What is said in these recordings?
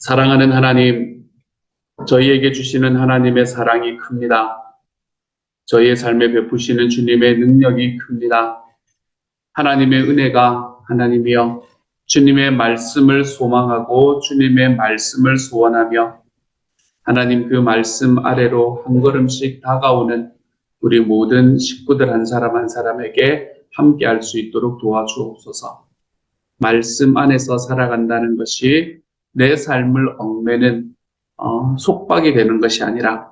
사랑하는 하나님, 저희에게 주시는 하나님의 사랑이 큽니다. 저희의 삶에 베푸시는 주님의 능력이 큽니다. 하나님의 은혜가 하나님이여 주님의 말씀을 소망하고 주님의 말씀을 소원하며 하나님 그 말씀 아래로 한 걸음씩 다가오는 우리 모든 식구들 한 사람 한 사람에게 함께 할 수 있도록 도와주옵소서. 말씀 안에서 살아간다는 것이 내 삶을 얽매는 속박이 되는 것이 아니라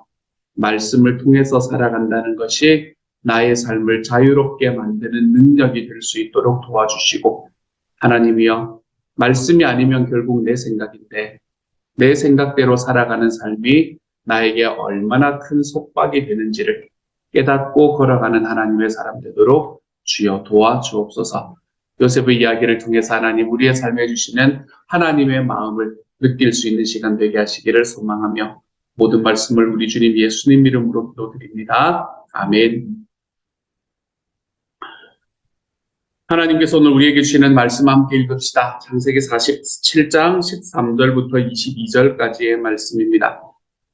말씀을 통해서 살아간다는 것이 나의 삶을 자유롭게 만드는 능력이 될 수 있도록 도와주시고, 하나님이여 말씀이 아니면 결국 내 생각인데 내 생각대로 살아가는 삶이 나에게 얼마나 큰 속박이 되는지를 깨닫고 걸어가는 하나님의 사람 되도록 주여 도와주옵소서. 요셉의 이야기를 통해서 하나님 우리의 삶에 주시는 하나님의 마음을 느낄 수 있는 시간 되게 하시기를 소망하며 모든 말씀을 우리 주님 예수님 이름으로 기도드립니다. 아멘. 하나님께서 오늘 우리에게 주시는 말씀 함께 읽읍시다. 창세기 47장 13절부터 22절까지의 말씀입니다.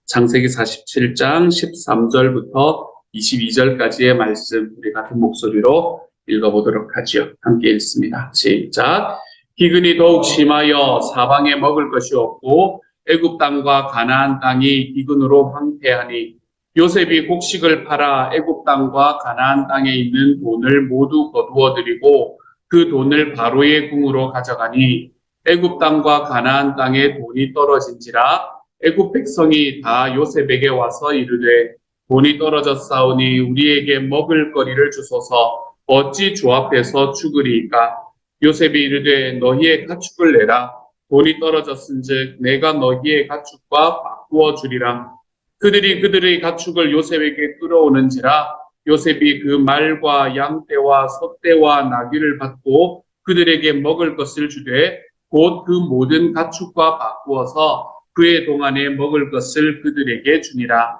창세기 47장 13절부터 22절까지의 말씀 우리 같은 목소리로 읽어보도록 하지요. 함께 읽습니다. 시작. 기근이 더욱 심하여 사방에 먹을 것이 없고 애굽 땅과 가나안 땅이 기근으로 황폐하니 요셉이 곡식을 팔아 애굽 땅과 가나안 땅에 있는 돈을 모두 거두어 들이고 그 돈을 바로의 궁으로 가져가니 애굽 땅과 가나안 땅에 돈이 떨어진지라 애굽 백성이 다 요셉에게 와서 이르되 돈이 떨어졌사오니 우리에게 먹을 거리를 주소서. 어찌 주 앞에서 죽으리이까? 요셉이 이르되 너희의 가축을 내라. 돈이 떨어졌은즉 내가 너희의 가축과 바꾸어 주리라. 그들이 그들의 가축을 요셉에게 끌어오는지라 요셉이 그 말과 양떼와 소떼와 나귀를 받고 그들에게 먹을 것을 주되 곧 그 모든 가축과 바꾸어서 그해 동안에 먹을 것을 그들에게 주니라.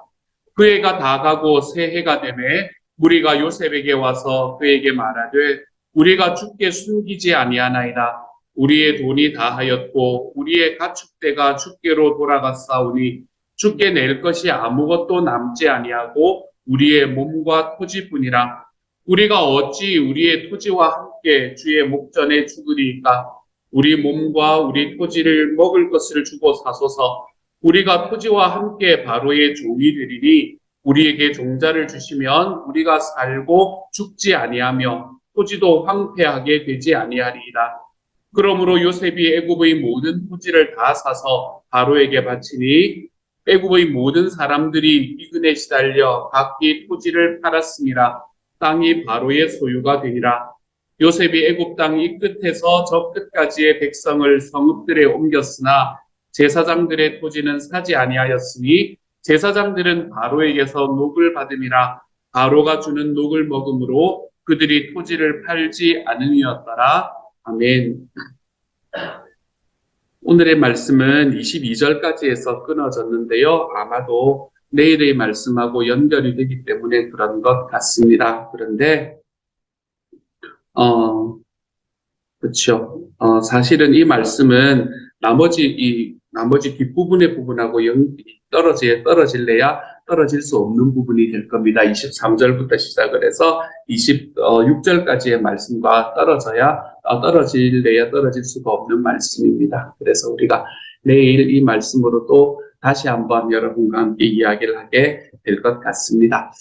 그 해가 다 가고 새 해가 되매 무리가 요셉에게 와서 그에게 말하되 우리가 주께 숨기지 아니하나이다. 우리의 돈이 다하였고 우리의 가축대가 주께로 돌아갔사오니 주께 낼 것이 아무것도 남지 아니하고 우리의 몸과 토지뿐이라. 우리가 어찌 우리의 토지와 함께 주의 목전에 죽으리이까? 우리 몸과 우리 토지를 먹을 것을 주고 사소서. 우리가 토지와 함께 바로의 종이 되리니 우리에게 종자를 주시면 우리가 살고 죽지 아니하며 토지도 황폐하게 되지 아니하리이다. 그러므로 요셉이 애굽의 모든 토지를 다 사서 바로에게 바치니 애굽의 모든 사람들이 기근에 시달려 각기 토지를 팔았음이라. 땅이 바로의 소유가 되니라. 요셉이 애굽 땅 이 끝에서 저 끝까지의 백성을 성읍들에 옮겼으나 제사장들의 토지는 사지 아니하였으니 제사장들은 바로에게서 녹을 받음이라. 바로가 주는 녹을 먹음으로 그들이 토지를 팔지 않음이었더라. 아멘. 오늘의 말씀은 22절까지 해서 끊어졌는데요. 아마도 내일의 말씀하고 연결이 되기 때문에 그런 것 같습니다. 그런데 그렇죠. 사실은 이 말씀은 나머지 뒷부분의 부분하고 떨어질래야 떨어질 수 없는 부분이 될 겁니다. 23절부터 시작을 해서 26절까지의 말씀과 떨어질래야 떨어질 수가 없는 말씀입니다. 그래서 우리가 내일 이 말씀으로 또 다시 한번 여러분과 함께 이야기를 하게 될 것 같습니다.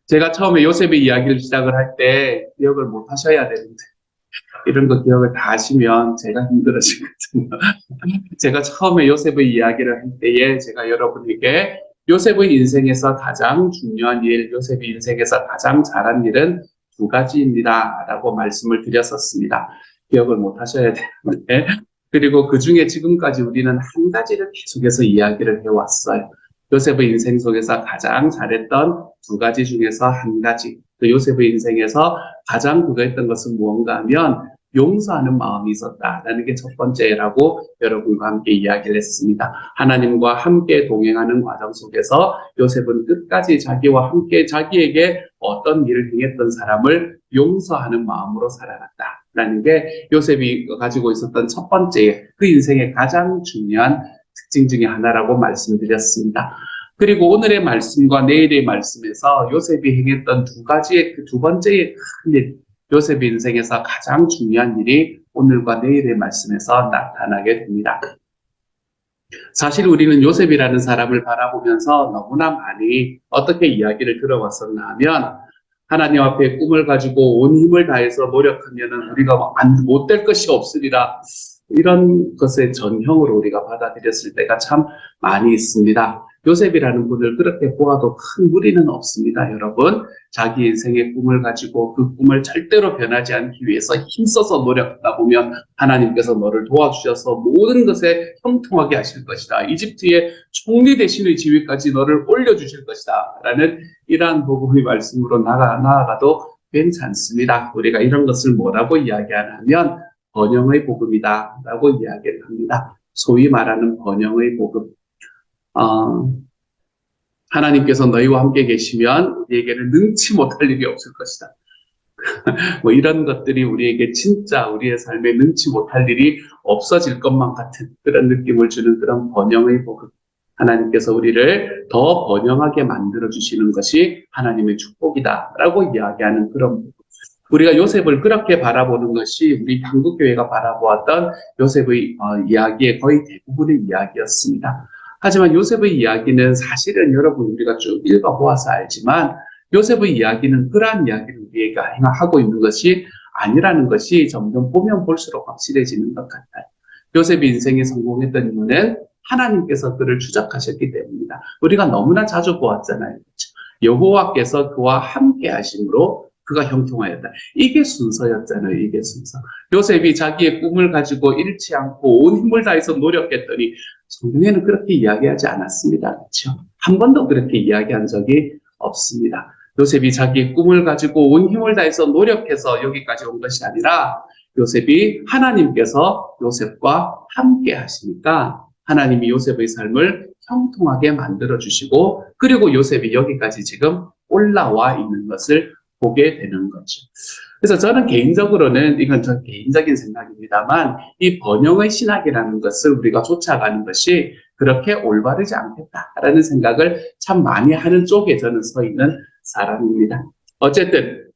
제가 처음에 요셉의 이야기를 시작을 할 때 기억을 못 하셔야 되는데 이런 거 기억을 다 하시면 제가 힘들어지거든요. 제가 처음에 요셉의 이야기를 할 때에 제가 여러분에게 요셉의 인생에서 가장 중요한 일, 요셉의 인생에서 가장 잘한 일은 두 가지입니다. 라고 말씀을 드렸었습니다. 기억을 못 하셔야 되는데. 그리고 그 중에 지금까지 우리는 한 가지를 계속해서 이야기를 해왔어요. 요셉의 인생 속에서 가장 잘했던 두 가지 중에서 한 가지. 그 요셉의 인생에서 가장 그거했던 것은 무언가 하면 용서하는 마음이 있었다라는 게 첫 번째라고 여러분과 함께 이야기를 했습니다. 하나님과 함께 동행하는 과정 속에서 요셉은 끝까지 자기와 함께 자기에게 어떤 일을 행했던 사람을 용서하는 마음으로 살아갔다라는 게 요셉이 가지고 있었던 첫 번째 그 인생의 가장 중요한 특징 중에 하나라고 말씀드렸습니다. 그리고 오늘의 말씀과 내일의 말씀에서 요셉이 행했던 두 가지의 그 두 번째의 큰 일, 요셉의 인생에서 가장 중요한 일이 오늘과 내일의 말씀에서 나타나게 됩니다. 사실 우리는 요셉이라는 사람을 바라보면서 너무나 많이 어떻게 이야기를 들어왔었나 하면 하나님 앞에 꿈을 가지고 온 힘을 다해서 노력하면 우리가 못될 것이 없으리라, 이런 것의 전형으로 우리가 받아들였을 때가 참 많이 있습니다. 요셉이라는 분을 그렇게 보아도 큰 무리는 없습니다. 여러분, 자기 인생의 꿈을 가지고 그 꿈을 절대로 변하지 않기 위해서 힘써서 노력하다 보면 하나님께서 너를 도와주셔서 모든 것에 형통하게 하실 것이다. 이집트의 총리 대신의 지위까지 너를 올려주실 것이다. 라는 이러한 복음의 말씀으로 나아가도 괜찮습니다. 우리가 이런 것을 뭐라고 이야기하냐면 번영의 복음이다 라고 이야기를 합니다. 소위 말하는 번영의 복음. 하나님께서 너희와 함께 계시면 우리에게는 능치 못할 일이 없을 것이다. 뭐 이런 것들이 우리에게 진짜 우리의 삶에 능치 못할 일이 없어질 것만 같은 그런 느낌을 주는 그런 번영의 복음. 하나님께서 우리를 더 번영하게 만들어주시는 것이 하나님의 축복이다라고 이야기하는 그런 복음. 우리가 요셉을 그렇게 바라보는 것이 우리 한국교회가 바라보았던 요셉의 이야기의 거의 대부분의 이야기였습니다. 하지만 요셉의 이야기는 사실은 여러분 우리가 쭉 읽어보아서 알지만 요셉의 이야기는 그러한 이야기를 우리가 하고 있는 것이 아니라는 것이 점점 보면 볼수록 확실해지는 것 같아요. 요셉이 인생에 성공했던 이유는 하나님께서 그를 추적하셨기 때문입니다. 우리가 너무나 자주 보았잖아요. 그렇죠? 여호와께서 그와 함께 하심으로 그가 형통하였다. 이게 순서였잖아요. 이게 순서. 요셉이 자기의 꿈을 가지고 잃지 않고 온 힘을 다해서 노력했더니 성경에는 그렇게 이야기하지 않았습니다. 그렇죠? 한 번도 그렇게 이야기한 적이 없습니다. 요셉이 자기의 꿈을 가지고 온 힘을 다해서 노력해서 여기까지 온 것이 아니라 요셉이 하나님께서 요셉과 함께 하시니까 하나님이 요셉의 삶을 형통하게 만들어주시고 그리고 요셉이 여기까지 지금 올라와 있는 것을 보게 되는 거죠. 그래서 저는 개인적으로는 이건 저 개인적인 생각입니다만 이 번영의 신학이라는 것을 우리가 쫓아가는 것이 그렇게 올바르지 않겠다라는 생각을 참 많이 하는 쪽에 저는 서 있는 사람입니다. 어쨌든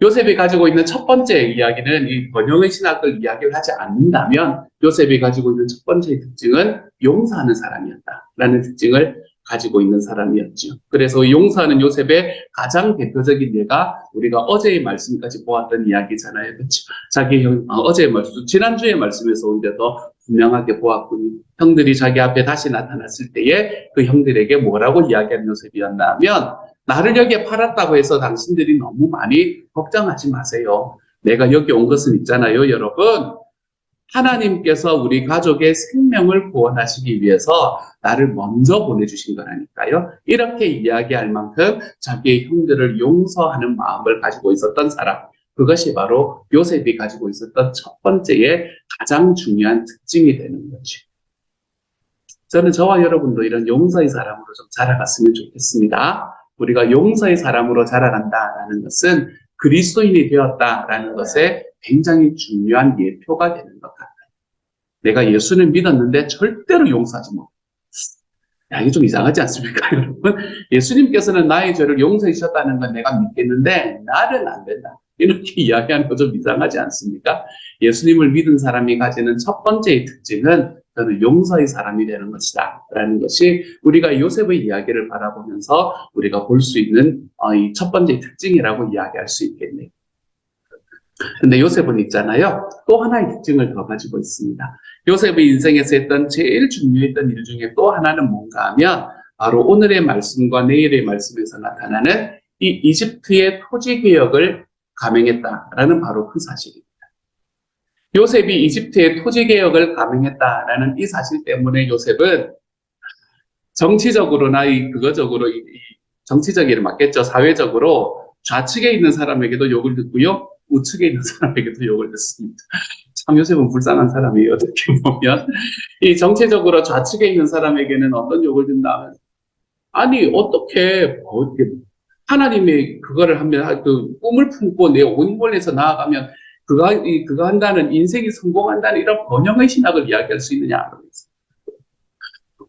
요셉이 가지고 있는 첫 번째 이야기는 이 번영의 신학을 이야기를 하지 않는다면 요셉이 가지고 있는 첫 번째 특징은 용서하는 사람이었다라는 특징을 가지고 있는 사람이었죠. 그래서 용서하는 요셉의 가장 대표적인 예가 우리가 어제의 말씀까지 보았던 이야기잖아요. 그렇죠? 자기 어제의 말씀, 지난주의 말씀에서 오히려 더 분명하게 보았군요. 형들이 자기 앞에 다시 나타났을 때에 그 형들에게 뭐라고 이야기한 요셉이었나 하면 나를 여기에 팔았다고 해서 당신들이 너무 많이 걱정하지 마세요. 내가 여기 온 것은 있잖아요, 여러분. 하나님께서 우리 가족의 생명을 구원하시기 위해서 나를 먼저 보내주신 거라니까요. 이렇게 이야기할 만큼 자기의 형들을 용서하는 마음을 가지고 있었던 사람. 그것이 바로 요셉이 가지고 있었던 첫 번째의 가장 중요한 특징이 되는 거죠. 저는 저와 여러분도 이런 용서의 사람으로 좀 자라갔으면 좋겠습니다. 우리가 용서의 사람으로 자라간다라는 것은 그리스도인이 되었다라는 것에 굉장히 중요한 예표가 되는 것 같아요. 내가 예수를 믿었는데 절대로 용서하지 못. 야, 이게 좀 이상하지 않습니까, 여러분? 예수님께서는 나의 죄를 용서해 주셨다는 건 내가 믿겠는데 나는 안 된다. 이렇게 이야기하는 거 좀 이상하지 않습니까? 예수님을 믿은 사람이 가지는 첫 번째의 특징은 저는 용서의 사람이 되는 것이다 라는 것이 우리가 요셉의 이야기를 바라보면서 우리가 볼 수 있는 이 첫 번째 특징이라고 이야기할 수 있겠네요. 근데 요셉은 있잖아요. 또 하나의 특징을 더 가지고 있습니다. 요셉의 인생에서 했던 제일 중요했던 일 중에 또 하나는 뭔가 하면 바로 오늘의 말씀과 내일의 말씀에서 나타나는 이 이집트의 토지개혁을 감행했다라는 바로 그 사실입니다. 요셉이 이집트의 토지개혁을 감행했다라는 이 사실 때문에 요셉은 정치적으로나 그거적으로 정치적 일을 맞겠죠. 사회적으로 좌측에 있는 사람에게도 욕을 듣고요. 우측에 있는 사람에게도 욕을 듣습니다. 참 요셉은 불쌍한 사람이에요. 어떻게 보면 이 정치적으로 좌측에 있는 사람에게는 어떤 욕을 듣나면 아니 어떻게 하나님의 그거를 하면 그 꿈을 품고 내 온 힘을 내서 나아가면 그가 한다는 인생이 성공한다는 이런 번영의 신학을 이야기할 수 있느냐.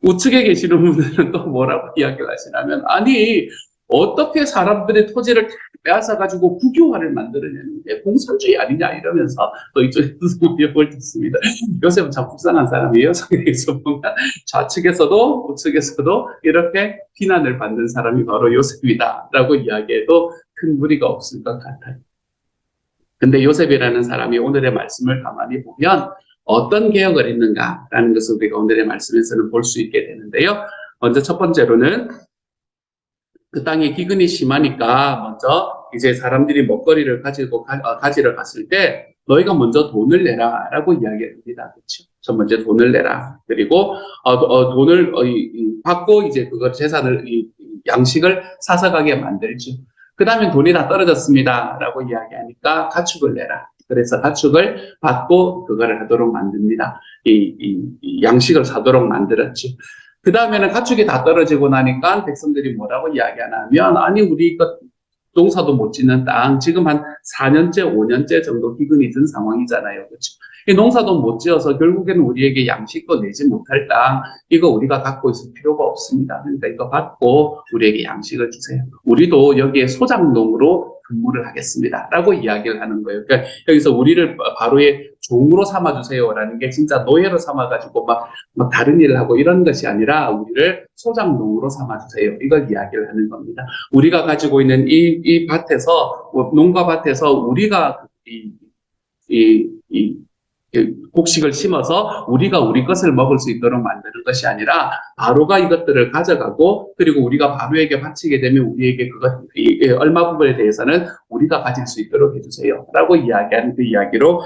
우측에 계시는 분들은 또 뭐라고 이야기를 하시냐면, 아니, 어떻게 사람들의 토지를 다 빼앗아가지고 국유화를 만들어내는 게 공산주의 아니냐 이러면서 또 이쪽에서 욕을 듣습니다. 요셉은 참 불쌍한 사람이에요. 성경에서 보면 좌측에서도 우측에서도 이렇게 비난을 받는 사람이 바로 요셉이다라고 이야기해도 큰 무리가 없을 것 같아요. 근데 요셉이라는 사람이 오늘의 말씀을 가만히 보면 어떤 개혁을 했는가라는 것을 우리가 오늘의 말씀에서는 볼 수 있게 되는데요. 먼저 첫 번째로는 그 땅에 기근이 심하니까 먼저 이제 사람들이 먹거리를 가지러 갔을 때 너희가 먼저 돈을 내라 라고 이야기합니다. 그렇죠? 첫 번째 돈을 내라. 그리고 돈을 받고 이제 그걸 재산을 양식을 사서 가게 만들죠. 그 다음에 돈이 다 떨어졌습니다 라고 이야기하니까 가축을 내라. 그래서 가축을 받고 그거를 하도록 만듭니다. 이 양식을 사도록 만들었죠. 그 다음에는 가축이 다 떨어지고 나니까 백성들이 뭐라고 이야기하냐면, 아니, 우리 농사도 못 짓는 땅, 지금 한 4년째, 5년째 정도 기근이 든 상황이잖아요. 그렇죠? 이 농사도 못 지어서 결국에는 우리에게 양식도 내지 못할 땅, 이거 우리가 갖고 있을 필요가 없습니다. 그러니까 이거 받고 우리에게 양식을 주세요. 우리도 여기에 소작농으로 근무를 하겠습니다. 라고 이야기를 하는 거예요. 그러니까 여기서 우리를 바로의 종으로 삼아주세요라는 게 진짜 노예로 삼아가지고 막 다른 일을 하고 이런 것이 아니라 우리를 소작농으로 삼아주세요. 이걸 이야기를 하는 겁니다. 우리가 가지고 있는 이 밭에서, 농가 밭에서 우리가 곡식을 심어서 우리가 우리 것을 먹을 수 있도록 만드는 것이 아니라 바로가 이것들을 가져가고, 그리고 우리가 바로에게 바치게 되면 우리에게 얼마 부분에 대해서는 우리가 가질 수 있도록 해주세요 라고 이야기하는 그 이야기로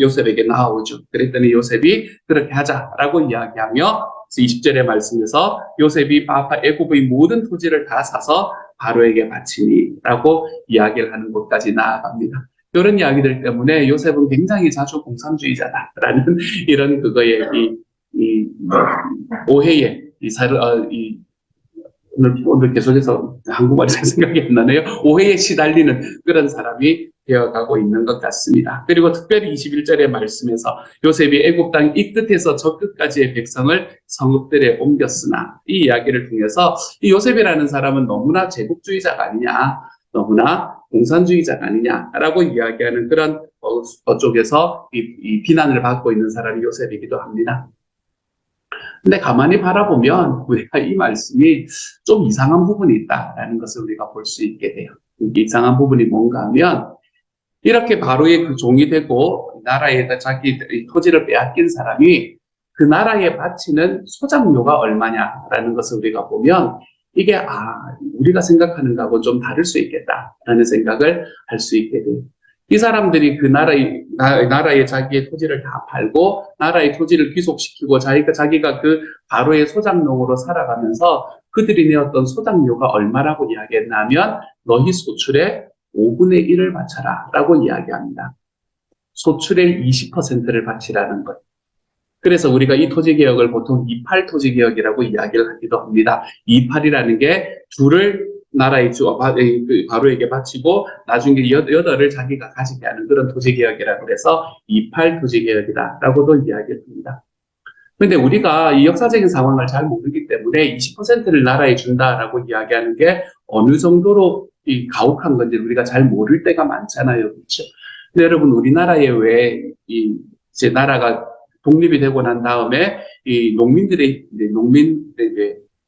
요셉에게 나오죠. 그랬더니 요셉이 그렇게 하자라고 이야기하며 20절의 말씀에서 요셉이 애굽의 모든 토지를 다 사서 바로에게 바치니 라고 이야기를 하는 곳까지 나아갑니다. 이런 이야기들 때문에 요셉은 굉장히 자주 공산주의자다라는 이런 그거의 오해에 오늘 계속해서 한국말이 잘 생각이 안 나네요. 오해에 시달리는 그런 사람이 되어가고 있는 것 같습니다. 그리고 특별히 21절의 말씀에서 요셉이 애굽 땅 이 끝에서 저 끝까지의 백성을 성읍들에 옮겼으나, 이 이야기를 통해서 이 요셉이라는 사람은 너무나 제국주의자가 아니냐, 너무나 공산주의자가 아니냐라고 이야기하는 그런 쪽에서 이 비난을 받고 있는 사람이 요셉이기도 합니다. 근데 가만히 바라보면 우리가 이 말씀이 좀 이상한 부분이 있다라는 것을 우리가 볼 수 있게 돼요. 이상한 부분이 뭔가 하면, 이렇게 바로의 그 종이 되고 나라에다 자기 토지를 빼앗긴 사람이 그 나라에 바치는 소작료가 얼마냐라는 것을 우리가 보면, 이게 우리가 생각하는 거하고 좀 다를 수 있겠다라는 생각을 할 수 있게 돼요. 이 사람들이 그 나라에 자기의 토지를 다 팔고 나라의 토지를 귀속시키고 자기가 그 바로의 소작농으로 살아가면서 그들이 내었던 소작료가 얼마라고 이야기했냐면, 너희 소출의 5분의 1을 바쳐라 라고 이야기합니다. 소출의 20%를 바치라는 것. 그래서 우리가 이 토지개혁을 보통 28 토지개혁이라고 이야기를 하기도 합니다. 28이라는 게 둘을 나라의 바로에게 바치고 나중에 8을 자기가 가지게 하는 그런 토지개혁이라고 해서 28 토지개혁이다라고도 이야기를 합니다. 그런데 우리가 이 역사적인 상황을 잘 모르기 때문에 20%를 나라에 준다라고 이야기하는 게 어느 정도로 가혹한 건지 우리가 잘 모를 때가 많잖아요. 그렇죠? 근데 여러분, 우리나라에 왜 이제 나라가 독립이 되고 난 다음에 이 농민들의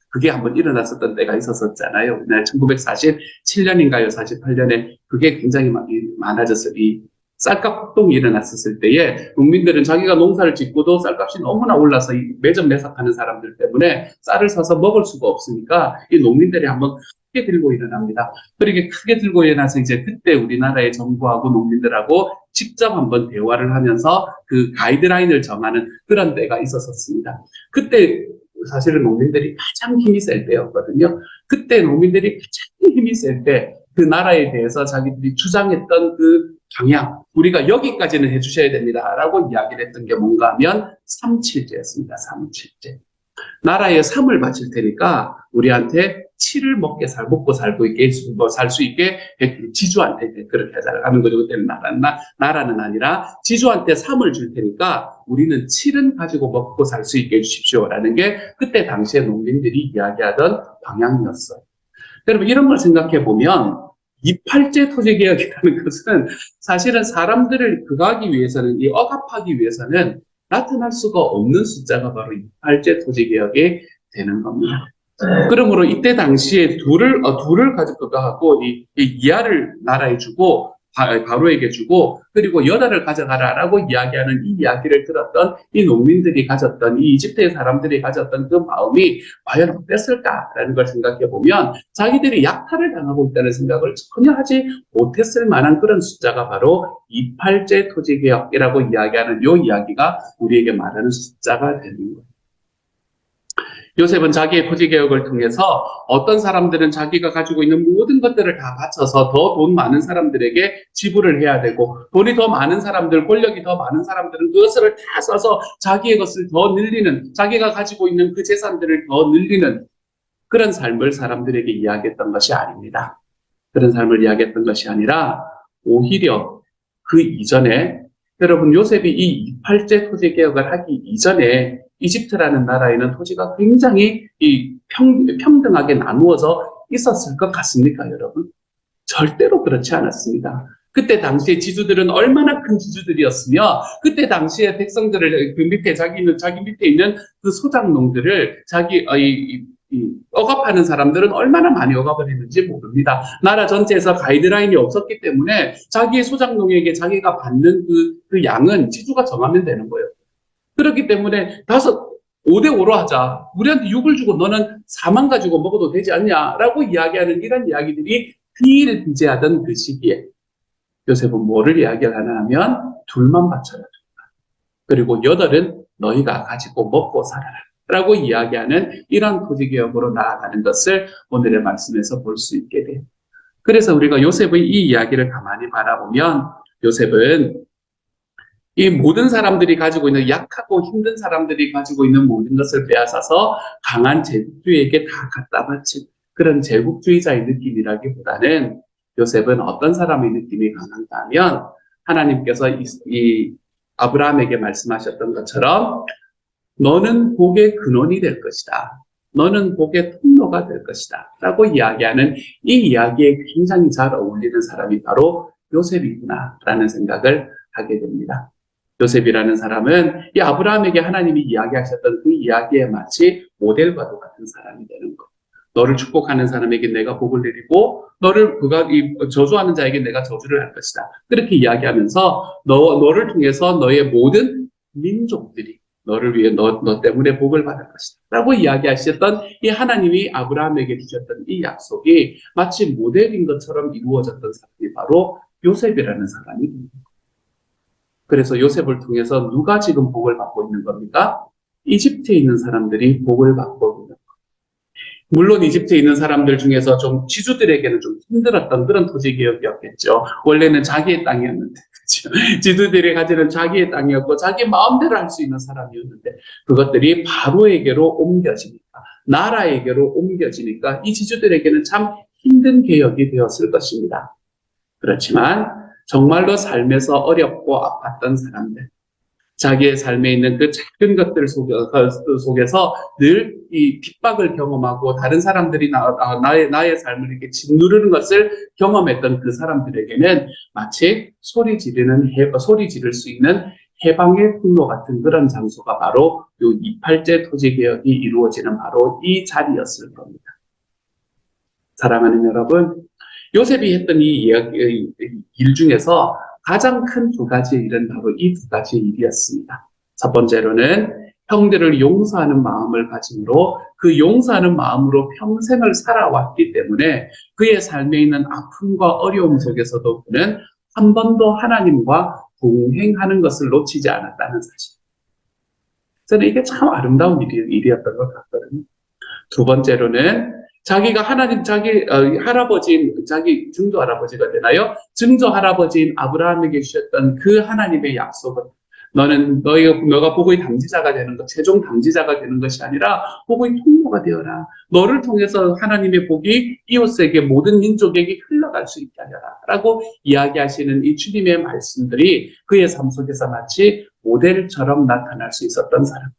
그게 한번 일어났었던 때가 있었잖아요. 1947년인가요? 48년에 그게 굉장히 많아졌어요. 이 쌀값 폭동이 일어났었을 때에 농민들은 자기가 농사를 짓고도 쌀값이 너무나 올라서 매점매삭하는 사람들 때문에 쌀을 사서 먹을 수가 없으니까 이 농민들이 한번 크게 들고 일어납니다. 그렇게 크게 들고 일어나서 이제 그때 우리나라의 정부하고 농민들하고 직접 한번 대화를 하면서 그 가이드라인을 정하는 그런 때가 있었습니다. 그때 사실은 농민들이 가장 힘이 셀 때였거든요. 그때 농민들이 가장 힘이 셀 때 그 나라에 대해서 자기들이 주장했던 그 방향, 우리가 여기까지는 해주셔야 됩니다 라고 이야기를 했던 게 뭔가 하면 3.7제였습니다. 3.7제. 나라에 3을 바칠 테니까 우리한테 치를 먹고 살고 있게, 살 수 있게 지주한테 그렇게 하자는 거죠. 그때는 나라는 아니라 지주한테 3을 줄 테니까 우리는 7은 가지고 먹고 살 수 있게 해주십시오라는 게 그때 당시에 농민들이 이야기하던 방향이었어요. 여러분, 이런 걸 생각해 보면 이팔제 토지개혁이라는 것은 사실은 사람들을 극하기 위해서는, 이 억압하기 위해서는 나타날 수가 없는 숫자가 바로 이팔제 토지개혁이 되는 겁니다. 그러므로 이때 당시에 둘을 가지고 하고 이하를 나라에 주고 바로에게 주고 그리고 여다를 가져가라라고 이야기하는 이 이야기를 들었던 이 농민들이 가졌던, 이 이집트의 사람들이 가졌던 그 마음이 과연 어땠을까라는 걸 생각해 보면 자기들이 약탈을 당하고 있다는 생각을 전혀 하지 못했을 만한 그런 숫자가 바로 이팔제 토지개혁이라고 이야기하는 이 이야기가 우리에게 말하는 숫자가 되는 거예요. 요셉은 자기의 토지개혁을 통해서 어떤 사람들은 자기가 가지고 있는 모든 것들을 다 바쳐서 더 돈 많은 사람들에게 지불을 해야 되고, 돈이 더 많은 사람들, 권력이 더 많은 사람들은 그것을 다 써서 자기의 것을 더 늘리는, 자기가 가지고 있는 그 재산들을 더 늘리는 그런 삶을 사람들에게 이야기했던 것이 아닙니다. 그런 삶을 이야기했던 것이 아니라 오히려 그 이전에, 여러분, 요셉이 이 이팔제 토지개혁을 하기 이전에 이집트라는 나라에는 토지가 굉장히 평등하게 나누어져 있었을 것 같습니까, 여러분? 절대로 그렇지 않았습니다. 그때 당시에 지주들은 얼마나 큰 지주들이었으며, 그때 당시에 백성들을 그 밑에 자기 밑에 있는 그 소작농들을 억압하는 사람들은 얼마나 많이 억압을 했는지 모릅니다. 나라 전체에서 가이드라인이 없었기 때문에 자기의 소작농에게 자기가 받는 그 양은 지주가 정하면 되는 거예요. 그렇기 때문에 5대5로 하자. 우리한테 6을 주고 너는 4만 가지고 먹어도 되지 않냐라고 이야기하는 이런 이야기들이 비일비재하던 그 시기에 요셉은 뭐를 이야기를 하나 하면 둘만 바쳐라. 그리고 8은 너희가 가지고 먹고 살아라. 라고 이야기하는 이런 토지개혁으로 나아가는 것을 오늘의 말씀에서 볼 수 있게 돼요. 그래서 우리가 요셉의 이 이야기를 가만히 바라보면 요셉은 이 모든 사람들이 가지고 있는, 약하고 힘든 사람들이 가지고 있는 모든 것을 빼앗아서 강한 제국주의에게 다 갖다 바친 그런 제국주의자의 느낌이라기보다는 요셉은 어떤 사람의 느낌이 강한가 하면 하나님께서 이 아브라함에게 말씀하셨던 것처럼 너는 복의 근원이 될 것이다. 너는 복의 통로가 될 것이다. 라고 이야기하는 이 이야기에 굉장히 잘 어울리는 사람이 바로 요셉이구나 라는 생각을 하게 됩니다. 요셉이라는 사람은 이 아브라함에게 하나님이 이야기하셨던 그 이야기에 마치 모델과도 같은 사람이 되는 것. 너를 축복하는 사람에게 내가 복을 내리고 그가 저주하는 자에게 내가 저주를 할 것이다. 그렇게 이야기하면서 너를 통해서 너의 모든 민족들이 너를 위해 너 때문에 복을 받을 것이다. 라고 이야기하셨던 이 하나님이 아브라함에게 주셨던 이 약속이 마치 모델인 것처럼 이루어졌던 사람이 바로 요셉이라는 사람입니다. 그래서 요셉을 통해서 누가 지금 복을 받고 있는 겁니까? 이집트에 있는 사람들이 복을 받고 있는 겁니다. 물론 이집트에 있는 사람들 중에서 좀 지주들에게는 좀 힘들었던 그런 토지개혁이었겠죠. 원래는 자기의 땅이었는데, 그렇죠? 지주들이 가지는 자기의 땅이었고 자기 마음대로 할 수 있는 사람이었는데 그것들이 바로에게로 옮겨지니까, 나라에게로 옮겨지니까 이 지주들에게는 참 힘든 개혁이 되었을 것입니다. 그렇지만 정말로 삶에서 어렵고 아팠던 사람들, 자기의 삶에 있는 그 작은 것들 속에서 늘 이 핍박을 경험하고 다른 사람들이 나의 삶을 이렇게 짓누르는 것을 경험했던 그 사람들에게는 마치 소리 지를 수 있는 해방의 통로 같은 그런 장소가 바로 이 이팔제 토지개혁이 이루어지는 바로 이 자리였을 겁니다. 사랑하는 여러분, 요셉이 했던 이 일 중에서 가장 큰 2가지 일은 바로 이 2가지 일이었습니다. 첫 번째로는 형들을 용서하는 마음을 가짐으로 그 용서하는 마음으로 평생을 살아왔기 때문에 그의 삶에 있는 아픔과 어려움 속에서도 그는 한 번도 하나님과 동행하는 것을 놓치지 않았다는 사실. 저는 이게 참 아름다운 일이었던 것 같거든요. 두 번째로는 자기가 자기 증조 할아버지가 되나요? 증조 할아버지인 아브라함에게 주셨던 그 하나님의 약속은 너가 복의 담지자가 되는 것, 최종 담지자가 되는 것이 아니라 복의 통로가 되어라. 너를 통해서 하나님의 복이 이웃에게 모든 민족에게 흘러갈 수 있게 하여라. 라고 이야기하시는 이 주님의 말씀들이 그의 삶 속에서 마치 모델처럼 나타날 수 있었던 사람.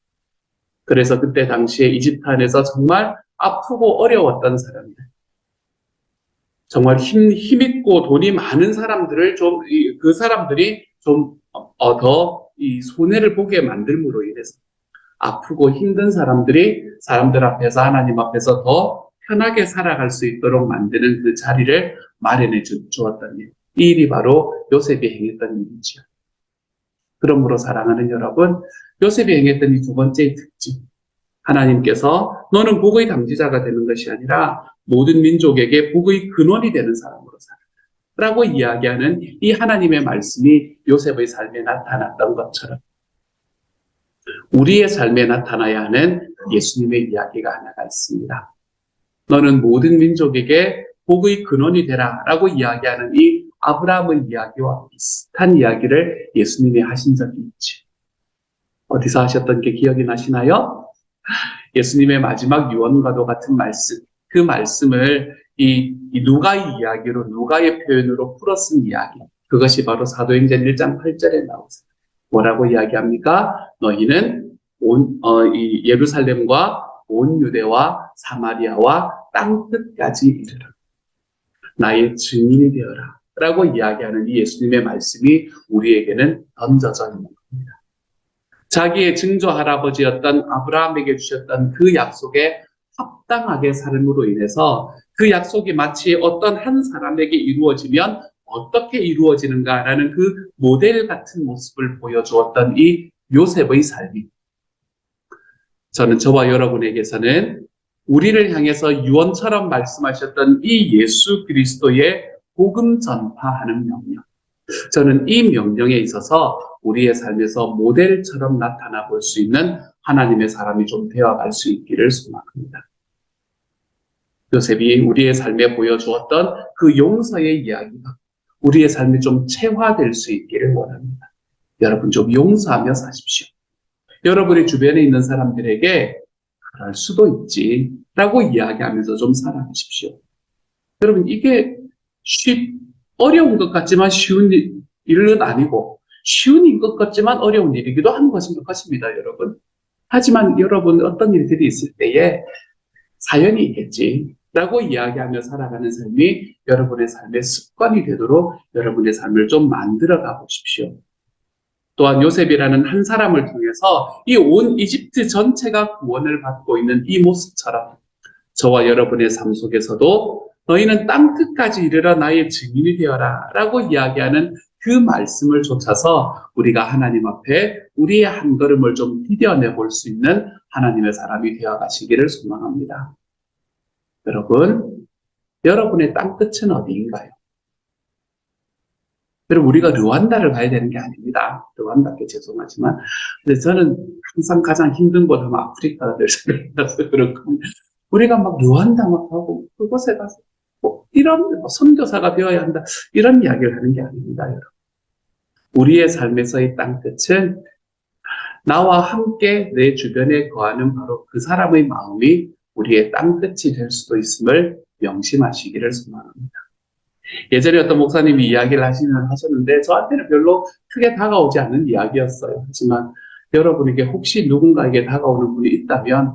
그래서 그때 당시에 이집트 안에서 정말 아프고 어려웠던 사람들. 정말 힘있고 돈이 많은 사람들을 그 사람들이 더 이 손해를 보게 만들므로 인해서 아프고 힘든 사람들 앞에서 하나님 앞에서 더 편하게 살아갈 수 있도록 만드는 그 자리를 마련해 주었던 일. 이 일이 바로 요셉이 행했던 일이지요. 그러므로 사랑하는 여러분, 요셉이 행했던 이 두 번째 특징. 하나님께서 너는 복의 담지자가 되는 것이 아니라 모든 민족에게 복의 근원이 되는 사람으로 살아. 라고 이야기하는 이 하나님의 말씀이 요셉의 삶에 나타났던 것처럼 우리의 삶에 나타나야 하는 예수님의 이야기가 하나가 있습니다. 너는 모든 민족에게 복의 근원이 되라 라고 이야기하는 이 아브라함의 이야기와 비슷한 이야기를 예수님이 하신 적이 있지. 어디서 하셨던 게 기억이 나시나요? 예수님의 마지막 유언과도 같은 말씀, 그 말씀을 이 누가의 이야기로, 누가의 표현으로 풀어 쓴 이야기. 그것이 바로 사도행전 1장 8절에 나오죠. 뭐라고 이야기합니까? 너희는 이 예루살렘과 온 유대와 사마리아와 땅 끝까지 이르라. 나의 증인이 되어라. 라고 이야기하는 이 예수님의 말씀이 우리에게는 던져져 있는 겁니다. 자기의 증조 할아버지였던 아브라함에게 주셨던 그 약속에 합당하게 삶으로 인해서 그 약속이 마치 어떤 한 사람에게 이루어지면 어떻게 이루어지는가라는 그 모델 같은 모습을 보여주었던 이 요셉의 삶이 저는 저와 여러분에게서는 우리를 향해서 유언처럼 말씀하셨던 이 예수 그리스도의 복음 전파하는 명령. 저는 이 명령에 있어서 우리의 삶에서 모델처럼 나타나 볼 수 있는 하나님의 사람이 좀 되어갈 수 있기를 소망합니다. 요셉이 우리의 삶에 보여주었던 그 용서의 이야기가 우리의 삶에 좀 체화될 수 있기를 원합니다. 여러분 좀 용서하며 사십시오. 여러분의 주변에 있는 사람들에게 그럴 수도 있지 라고 이야기하면서 좀 살아가십시오. 여러분 이게 어려운 것 같지만 쉬운 일은 아니고 쉬운 일 것 같지만 어려운 일이기도 한 것입니다, 여러분. 하지만 여러분 어떤 일들이 있을 때에 사연이 있겠지 라고 이야기하며 살아가는 삶이 여러분의 삶의 습관이 되도록 여러분의 삶을 좀 만들어 가보십시오. 또한 요셉이라는 한 사람을 통해서 이 온 이집트 전체가 구원을 받고 있는 이 모습처럼 저와 여러분의 삶 속에서도 너희는 땅 끝까지 이르러 나의 증인이 되어라 라고 이야기하는 그 말씀을 좇아서 우리가 하나님 앞에 우리의 한 걸음을 좀 디뎌내 볼 수 있는 하나님의 사람이 되어 가시기를 소망합니다. 여러분, 여러분의 땅 끝은 어디인가요? 여러분 우리가 르완다를 가야 되는 게 아닙니다. 르완다께 죄송하지만 근데 저는 항상 가장 힘든 곳은 아프리카를 살면서 그렇고 우리가 막 르완다 막 하고 그곳에 가서 이런 선교사가 되어야 한다 이런 이야기를 하는 게 아닙니다. 여러분. 우리의 삶에서의 땅 끝은 나와 함께 내 주변에 거하는 바로 그 사람의 마음이 우리의 땅 끝이 될 수도 있음을 명심하시기를 소망합니다. 예전에 어떤 목사님이 이야기를 하셨는데 저한테는 별로 크게 다가오지 않는 이야기였어요. 하지만 여러분에게 혹시 누군가에게 다가오는 분이 있다면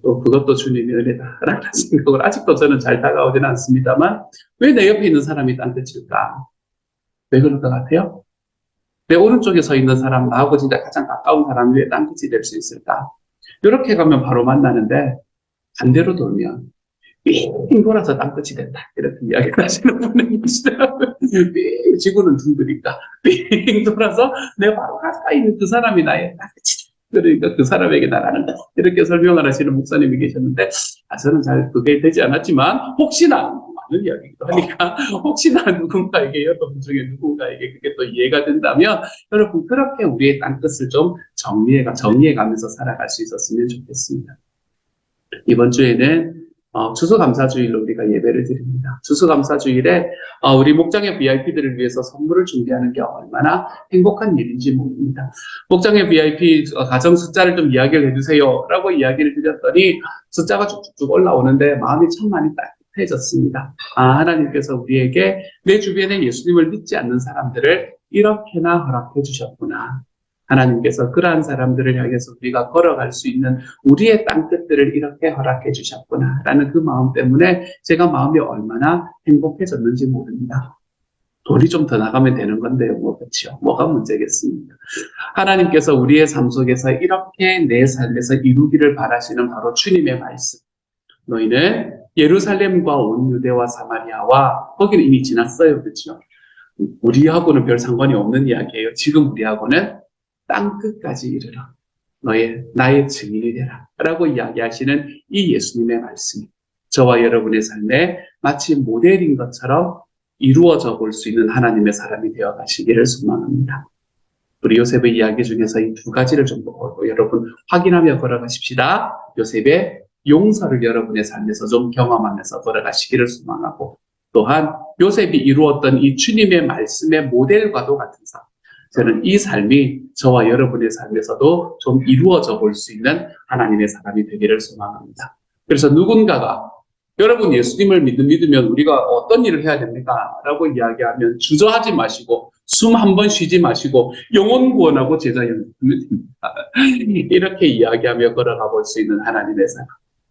또 그것도 주님의 은혜다라는 생각을 아직도 저는 잘 다가오지는 않습니다만 왜 내 옆에 있는 사람이 딴뜻일까? 왜 그럴 것 같아요? 내 오른쪽에 서 있는 사람 나하고 진짜 가장 가까운 사람이 왜 딴뜻이 될 수 있을까? 이렇게 가면 바로 만나는데 반대로 돌면 삥 돌아서 땅끝이 된다. 이렇게 이야기를 하시는 분이 계시더라고요. 삥 지구는 둥그니까 삥 돌아서 내 바로 가까이 있는 그 사람이 나의 땅끝이 된다. 그러니까 그 사람에게 나가는 다 이렇게 설명을 하시는 목사님이 계셨는데 저는 잘 그게 되지 않았지만 혹시나 많은 이야기기도 하니까 혹시나 누군가에게 여러분 중에 누군가에게 그게 또 이해가 된다면 여러분 그렇게 우리의 땅끝을 좀 정리해가면서 살아갈 수 있었으면 좋겠습니다. 이번 주에는 추수감사주일로 우리가 예배를 드립니다. 추수감사주일에 우리 목장의 VIP들을 위해서 선물을 준비하는 게 얼마나 행복한 일인지 모릅니다. 목장의 VIP 가정 숫자를 좀 이야기를 해주세요 라고 이야기를 드렸더니 숫자가 쭉쭉 올라오는데 마음이 참 많이 따뜻해졌습니다. 하나님께서 우리에게 내 주변에 예수님을 믿지 않는 사람들을 이렇게나 허락해 주셨구나. 하나님께서 그러한 사람들을 향해서 우리가 걸어갈 수 있는 우리의 땅끝들을 이렇게 허락해 주셨구나 라는 그 마음 때문에 제가 마음이 얼마나 행복해졌는지 모릅니다. 돈이 좀 더 나가면 되는 건데요. 그렇죠. 뭐가 문제겠습니까? 하나님께서 우리의 삶 속에서 이렇게 내 삶에서 이루기를 바라시는 바로 주님의 말씀. 너희는 예루살렘과 온 유대와 사마리아와 거기는 이미 지났어요. 그렇죠? 우리하고는 별 상관이 없는 이야기예요. 지금 우리하고는 땅 끝까지 이르러 나의 증인이 되라 라고 이야기하시는 이 예수님의 말씀이 저와 여러분의 삶에 마치 모델인 것처럼 이루어져 볼 수 있는 하나님의 사람이 되어 가시기를 소망합니다. 우리 요셉의 이야기 중에서 이 두 가지를 좀 여러분 확인하며 걸어가십시다. 요셉의 용서를 여러분의 삶에서 좀 경험하면서 걸어가시기를 소망하고 또한 요셉이 이루었던 이 주님의 말씀의 모델과도 같은 삶. 저는 이 삶이 저와 여러분의 삶에서도 좀 이루어져 볼 수 있는 하나님의 사람이 되기를 소망합니다. 그래서 누군가가 여러분 예수님을 믿으면 우리가 어떤 일을 해야 됩니까? 라고 이야기하면 주저하지 마시고 숨 한 번 쉬지 마시고 영혼 구원하고 제자 연습하면 됩니다. 이렇게 이야기하며 걸어가 볼 수 있는 하나님의 사람.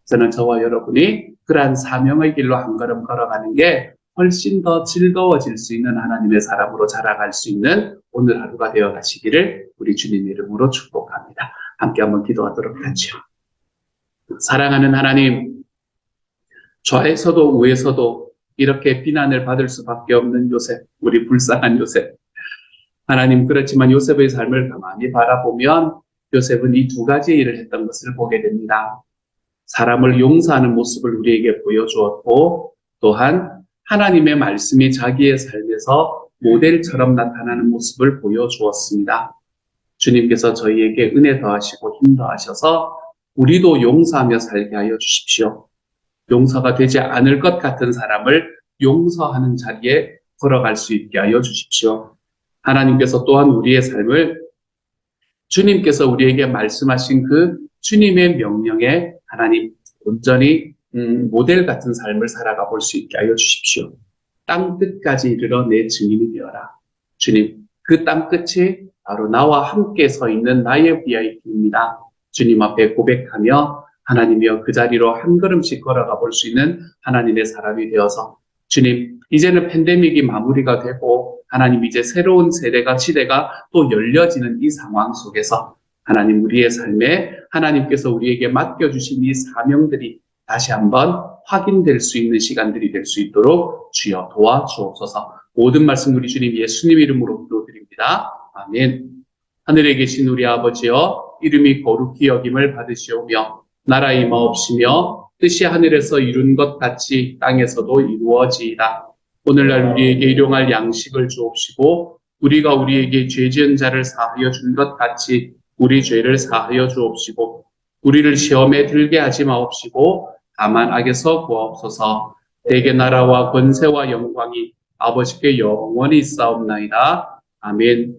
저는 저와 여러분이 그러한 사명의 길로 한 걸음 걸어가는 게 훨씬 더 즐거워질 수 있는 하나님의 사람으로 자라갈 수 있는 오늘 하루가 되어 가시기를 우리 주님 이름으로 축복합니다. 함께 한번 기도하도록 하죠. 사랑하는 하나님, 좌에서도 우에서도 이렇게 비난을 받을 수밖에 없는 요셉, 우리 불쌍한 요셉. 하나님, 그렇지만 요셉의 삶을 가만히 바라보면 요셉은 이 두 가지 일을 했던 것을 보게 됩니다. 사람을 용서하는 모습을 우리에게 보여주었고 또한 하나님의 말씀이 자기의 삶에서 모델처럼 나타나는 모습을 보여주었습니다. 주님께서 저희에게 은혜 더하시고 힘 더하셔서 우리도 용서하며 살게 하여 주십시오. 용서가 되지 않을 것 같은 사람을 용서하는 자리에 걸어갈 수 있게 하여 주십시오. 하나님께서 또한 우리의 삶을 주님께서 우리에게 말씀하신 그 주님의 명령에 하나님 온전히 모델 같은 삶을 살아가 볼 수 있게 하여 주십시오. 땅 끝까지 이르러 내 증인이 되어라. 주님, 그 땅 끝이 바로 나와 함께 서 있는 나의 VIP입니다. 주님 앞에 고백하며 하나님이여 그 자리로 한 걸음씩 걸어가 볼 수 있는 하나님의 사람이 되어서 주님, 이제는 팬데믹이 마무리가 되고 하나님 이제 새로운 시대가 또 열려지는 이 상황 속에서 하나님 우리의 삶에 하나님께서 우리에게 맡겨주신 이 사명들이 다시 한번 확인될 수 있는 시간들이 될 수 있도록 주여 도와주옵소서. 모든 말씀 우리 주님 예수님 이름으로 기도드립니다. 아멘. 하늘에 계신 우리 아버지여 이름이 거룩히 여김을 받으시오며 나라 임하옵시며 뜻이 하늘에서 이룬 것 같이 땅에서도 이루어지이다. 오늘날 우리에게 일용할 양식을 주옵시고 우리가 우리에게 죄 지은 자를 사하여 준 것 같이 우리 죄를 사하여 주옵시고 우리를 시험에 들게 하지 마옵시고 다만 악에서 구하옵소서. 대개 나라와 권세와 영광이 아버지께 영원히 있사옵나이다. 아멘.